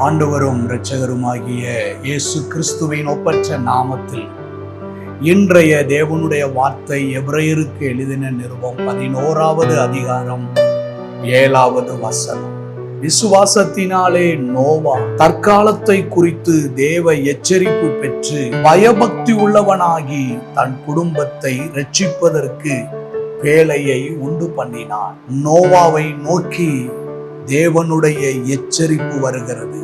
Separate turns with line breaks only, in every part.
ஆண்டவரும் இரட்சகருமாகிய இயேசு கிறிஸ்துவின் ஒப்பற்ற நாமத்தில் இன்றைய தேவனுடைய வார்த்தை எபிரேயருக்கு எழுதின நிருபம் 11வது அதிகாரம் 7வது வசனம். விசுவாசத்தினாலே நோவா தற்காலத்தை குறித்து தேவ எச்சரிப்பு பெற்று பயபக்தி உள்ளவனாகி தன் குடும்பத்தை இரட்சிப்பதற்கு பேழையை உண்டு பண்ணினான். நோவாவை நோக்கி தேவனுடைய எச்சரிப்பு வருகிறது.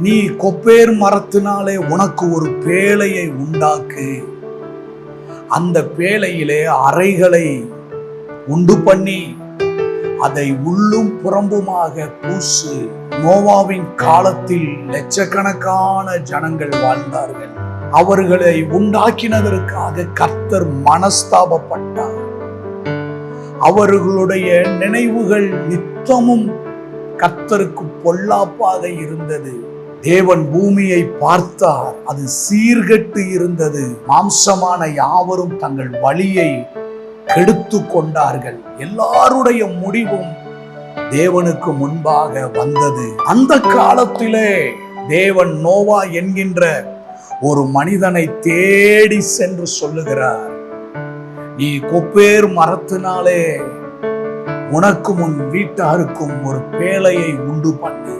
நீ கொப்பேர் மரத்தினாலே உனக்கு ஒரு பேழையை உண்டாக்கு, அந்த பேழையிலே அறைகளை உண்டு பண்ணி அதை உள்ளும் புறம்புமாக பூசு. நோவாவின் காலத்தில் லட்சக்கணக்கான ஜனங்கள் வாழ்ந்தார்கள். அவர்களை உண்டாக்கினதற்காக கர்த்தர் மனஸ்தாபப்பட்டார். அவர்களுடைய நினைவுகள் நித்தமும் கர்த்தருக்கு பொல்லாப்பாக இருந்தது. தேவன் பூமியை பார்த்தார், அது சீர்கெட்டு இருந்தது. மாம்சமான யாவரும் தங்கள் வழியை கெடுத்து கொண்டார்கள். எல்லாருடைய முடிவும் தேவனுக்கு முன்பாக வந்தது. அந்த காலத்திலே தேவன் நோவா என்கின்ற ஒரு மனிதனை தேடி சென்று சொல்லுகிறார், நீ கொப்பேர் மரத்தினாலே உனக்கும் உன் வீட்டாருக்கும் ஒரு பேழையை உண்டு பண்ணு.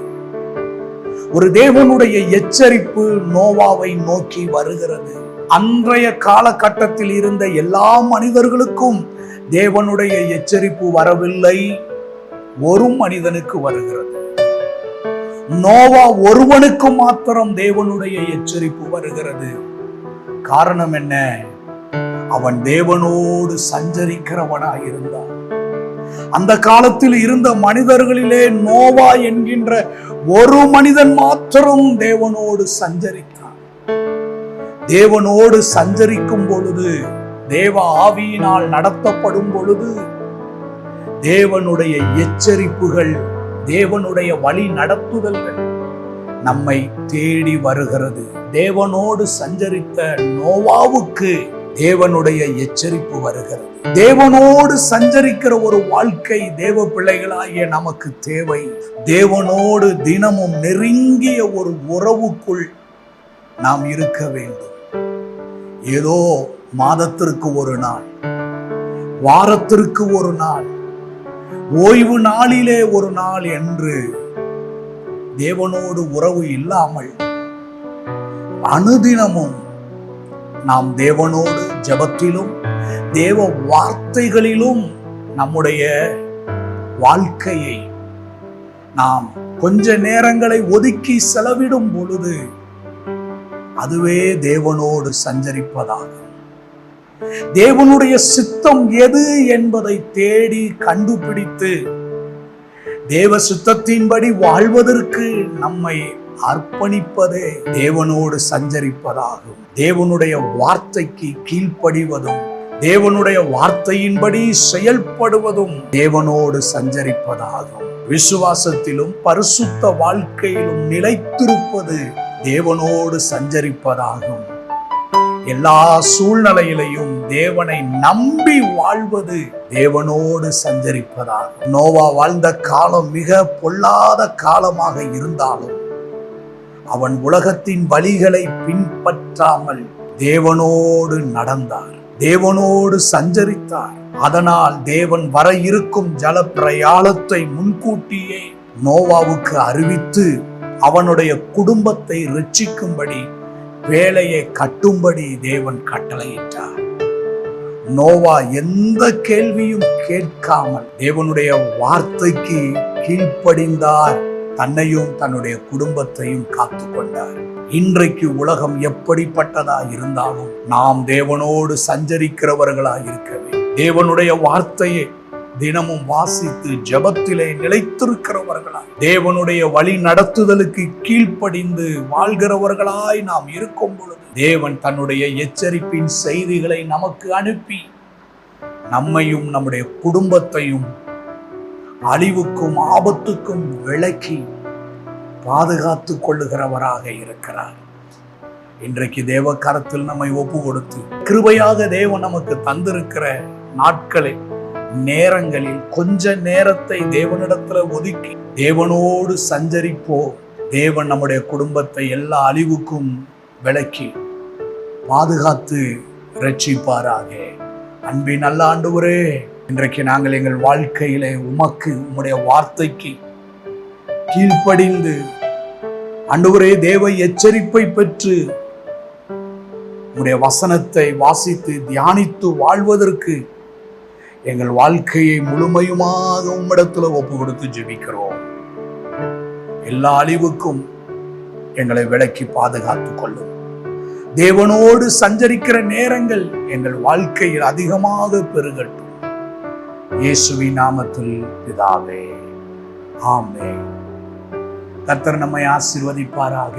ஒரு தேவனுடைய எச்சரிப்பு நோவாவை நோக்கி வருகிறது. அன்றைய காலகட்டத்தில் இருந்த எல்லா மனிதர்களுக்கும் தேவனுடைய எச்சரிப்பு வரவில்லை, ஒரு மனிதனுக்கு வருகிறது. நோவா ஒருவனுக்கு மாத்திரம் தேவனுடைய எச்சரிப்பு வருகிறது. காரணம் என்ன? அவன் தேவனோடு சஞ்சரிக்கிறவனாய் இருந்தான். அந்த காலத்தில் இருந்த மனிதர்களிலே நோவா என்கின்ற ஒரு மனிதன் மாத்திரம் தேவனோடு சஞ்சரித்தான். தேவனோடு சஞ்சரிக்கும் பொழுது, தேவ ஆவியினால் நடத்தப்படும் பொழுது, தேவனுடைய எச்சரிப்புகள், தேவனுடைய வழி நடத்துதல்கள் நம்மை தேடி வருகிறது. தேவனோடு சஞ்சரித்த நோவாவுக்கு தேவனுடைய எச்சரிப்பு வருகிறது. தேவனோடு சஞ்சரிக்கிற ஒரு வாழ்க்கை தேவ பிள்ளைகளாகிய நமக்கு தேவை. தேவனோடு தினமும் நெருங்கிய ஒரு உறவுக்குள் நாம் இருக்க வேண்டும். ஏதோ மாதத்திற்கு ஒரு நாள், வாரத்திற்கு ஒரு நாள், ஓய்வு நாளிலே ஒரு நாள் என்று தேவனோடு உறவு இல்லாமல் அனுதினமும் நாம் தேவனோடு ஜெபத்திலும் தேவ வார்த்தைகளிலும் நம்முடைய வாழ்க்கையை நாம் கொஞ்ச நேரங்களை ஒதுக்கி செலவிடும் பொழுது அதுவே தேவனோடு சஞ்சரிப்பதாகும். தேவனுடைய சித்தம் எது என்பதை தேடி கண்டுபிடித்து தேவ சித்தத்தின்படி வாழ்வதற்கு நம்மை அர்ப்பணிப்பதே தேவனோடு சஞ்சரிப்பதாகும். தேவனுடைய வார்த்தைக்கு கீழ்ப்படிவதும் தேவனுடைய வார்த்தையின்படி செயல்படுவதும் தேவனோடு சஞ்சரிப்பதாகும். விசுவாசத்திலும் பரிசுத்த வாழ்க்கையிலும் நிலைத்திருப்பது தேவனோடு சஞ்சரிப்பதாகும். எல்லா சூழ்நிலையிலையும் தேவனை நம்பி வாழ்வது தேவனோடு சஞ்சரிப்பதாகும். நோவா வாழ்ந்த காலம் மிக பொல்லாத காலமாக இருந்தாலும் அவன் உலகத்தின் வழிகளை பின்பற்றாமல் தேவனோடு நடந்தார், தேவனோடு சஞ்சரித்தார். அதனால் தேவன் வர இருக்கும் ஜல பிரயாணத்தை முன்கூட்டியே நோவாவுக்கு அறிவித்து அவனுடைய குடும்பத்தை இரட்சிக்கும்படி வேலையை கட்டும்படி தேவன் கட்டளையிட்டார். நோவா எந்த கேள்வியும் கேட்காமல் தேவனுடைய வார்த்தைக்கு கீழ்ப்படிந்தார். தன்னையும் தன்னுடைய குடும்பத்தையும் காத்து கொண்டார். இன்றைக்கு உலகம் எப்படிப்பட்டதா இருந்தாலும் நாம் தேவனோடு சஞ்சரிக்கிறவர்களாக இருக்க வேண்டும். தேவனுடைய வார்த்தையை தினமும் வாசித்து ஜெபத்திலே நிலைத்திருக்கிறவர்களாய், தேவனுடைய வழி நடத்துதலுக்கு கீழ்ப்படிந்து வாழ்கிறவர்களாய் நாம் இருக்கும் பொழுது தேவன் தன்னுடைய எச்சரிப்பின் செய்திகளை நமக்கு அனுப்பி நம்மையும் நம்முடைய குடும்பத்தையும் அழிவுக்கும் ஆபத்துக்கும் விலக்கி பாதுகாத்து கொள்ளுகிறவராக இருக்கிறார். இன்றைக்கு தேவ கரத்தில் நம்மை ஒப்பு கொடுத்து கிருபையாக தேவன் நமக்கு தந்திருக்கிற நாட்களை நேரங்களில் கொஞ்ச நேரத்தை தேவனிடத்துல ஒதுக்கி தேவனோடு சஞ்சரிப்போம், தேவன் நம்முடைய குடும்பத்தை எல்லா அழிவுக்கும் விலக்கி பாதுகாத்து இரட்சிப்பாராக. அன்பின் நல்ல ஆண்டவரே, இன்றைக்கு நாங்கள் எங்கள் வாழ்க்கையிலே உமக்கு, உம்முடைய வார்த்தைக்கு கீழ்ப்படிந்து ஆண்டவரே தேவ எச்சரிப்பை பெற்று உம்முடைய வசனத்தை வாசித்து தியானித்து வாழ்வதற்கு எங்கள் வாழ்க்கையை முழுமையுமாக உம்மிடத்துல ஒப்பு கொடுத்து ஜெபிக்கிறோம். எல்லா அழிவுக்கும் எங்களை விலக்கி பாதுகாத்துக் கொள்ளும். தேவனோடு சஞ்சரிக்கிற நேரங்கள் எங்கள் வாழ்க்கையில் அதிகமாக பெருகட்டும். இயேசுவின் நாமத்தில் பிதாவே, ஆமென். கர்த்தர் நம்மை ஆசீர்வதிப்பாராக.